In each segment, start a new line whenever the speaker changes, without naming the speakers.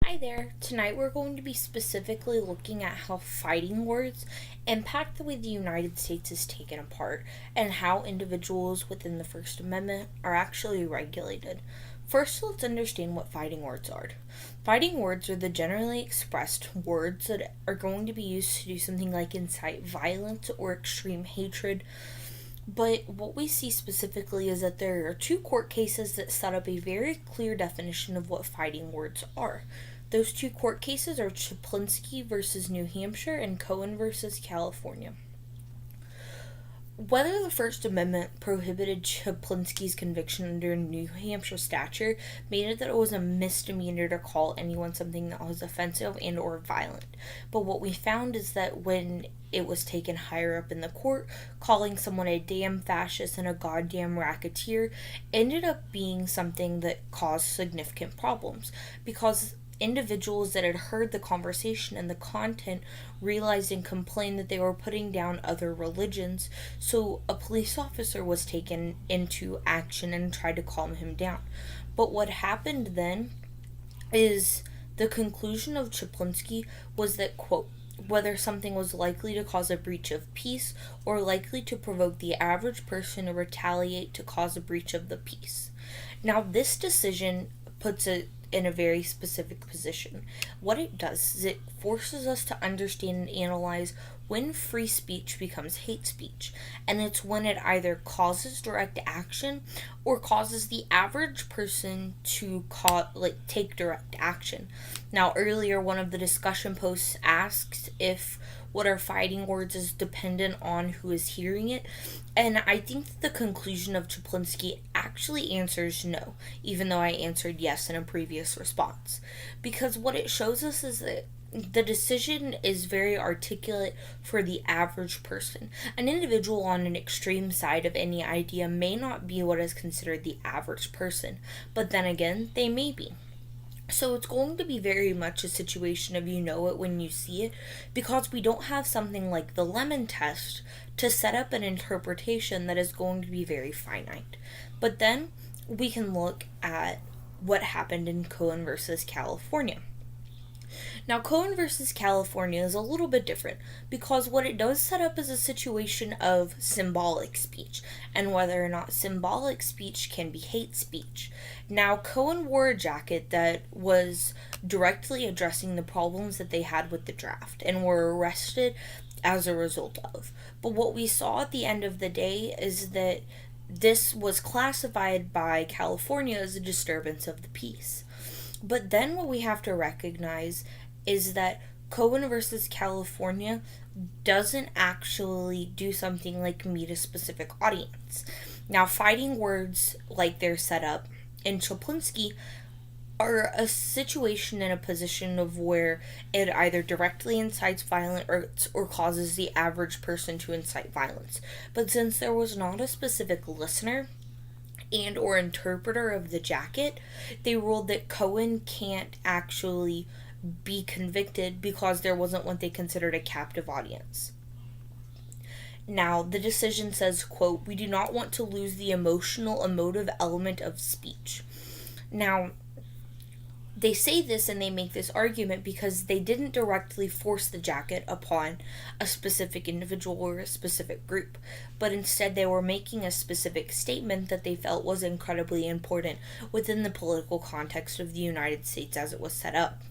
Hi there. Tonight we're going to be specifically looking at how fighting words impact the way the United States is taken apart and how individuals within the First Amendment are actually regulated. First, let's understand what fighting words are. Fighting words are the generally expressed words that are going to be used to do something like incite violence or extreme hatred. But what we see specifically is that there are two court cases that set up a very clear definition of what fighting words are. Those two court cases are Chaplinsky versus New Hampshire and Cohen versus California. Whether the First Amendment prohibited Chaplinsky's conviction under New Hampshire statute made it that it was a misdemeanor to call anyone something that was offensive and or violent. But what we found is that when it was taken higher up in the court, calling someone a damn fascist and a goddamn racketeer ended up being something that caused significant problems because individuals that had heard the conversation and the content realized and complained that they were putting down other religions, so a police officer was taken into action and tried to calm him down. But what happened then is the conclusion of Chaplinsky was that, quote, whether something was likely to cause a breach of peace or likely to provoke the average person to retaliate to cause a breach of the peace. Now, this decision puts it in a very specific position. What it does is it forces us to understand and analyze when free speech becomes hate speech, and it's when it either causes direct action or causes the average person to take direct action. Now, earlier one of the discussion posts asked if what are fighting words is dependent on who is hearing it, and I think that the conclusion of Chaplinsky actually answers no, even though I answered yes in a previous response. Because what it shows us is that the decision is very articulate for the average person. An individual on an extreme side of any idea may not be what is considered the average person, but then again, they may be. So it's going to be very much a situation of you know it when you see it, because we don't have something like the Lemon test to set up an interpretation that is going to be very finite. But then we can look at what happened in Cohen versus California. Now, Cohen versus California is a little bit different because what it does set up is a situation of symbolic speech and whether or not symbolic speech can be hate speech. Now, Cohen wore a jacket that was directly addressing the problems that they had with the draft and were arrested as a result of. But what we saw at the end of the day is that this was classified by California as a disturbance of the peace. But then what we have to recognize is that Cohen versus California doesn't actually do something like meet a specific audience. Now, fighting words like they're set up in Chaplinsky are a situation in a position of where it either directly incites violence or causes the average person to incite violence. But since there was not a specific listener and or interpreter of the jacket, they ruled that Cohen can't actually be convicted because there wasn't what they considered a captive audience. Now, the decision says, quote, we do not want to lose the emotive element of speech. Now, they say this and they make this argument because they didn't directly force the jacket upon a specific individual or a specific group, but instead they were making a specific statement that they felt was incredibly important within the political context of the United States as it was set up.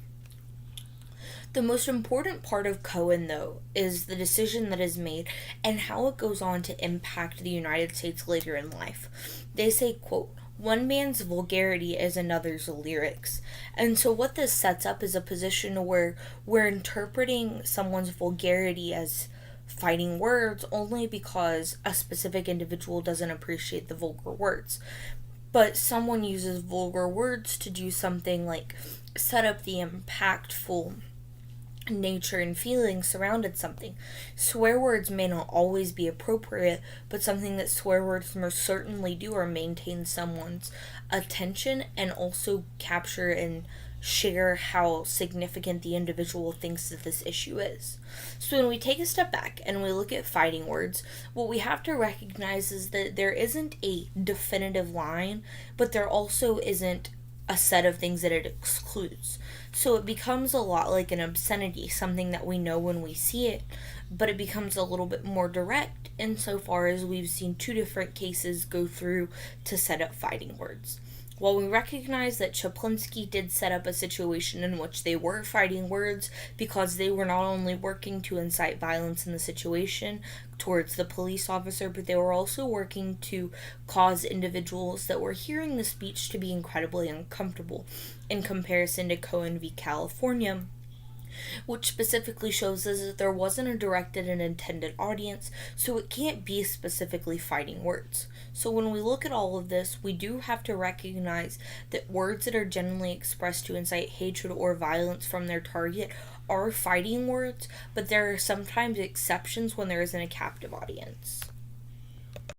The most important part of Cohen, though, is the decision that is made and how it goes on to impact the United States later in life. They say, quote, one man's vulgarity is another's lyrics. And so what this sets up is a position where we're interpreting someone's vulgarity as fighting words only because a specific individual doesn't appreciate the vulgar words. But someone uses vulgar words to do something like set up the impactful nature and feelings surrounded something. Swear words may not always be appropriate, but something that swear words most certainly do are maintain someone's attention and also capture and share how significant the individual thinks that this issue is. So when we take a step back and we look at fighting words, what we have to recognize is that there isn't a definitive line, but there also isn't a set of things that it excludes. So it becomes a lot like an obscenity, something that we know when we see it, but it becomes a little bit more direct insofar as we've seen two different cases go through to set up fighting words. While we recognize that Chaplinsky did set up a situation in which they were fighting words because they were not only working to incite violence in the situation towards the police officer, but they were also working to cause individuals that were hearing the speech to be incredibly uncomfortable, in comparison to Cohen v. California, which specifically shows us that there wasn't a directed and intended audience, so it can't be specifically fighting words. So when we look at all of this, we do have to recognize that words that are generally expressed to incite hatred or violence from their target are fighting words, but there are sometimes exceptions when there isn't a captive audience.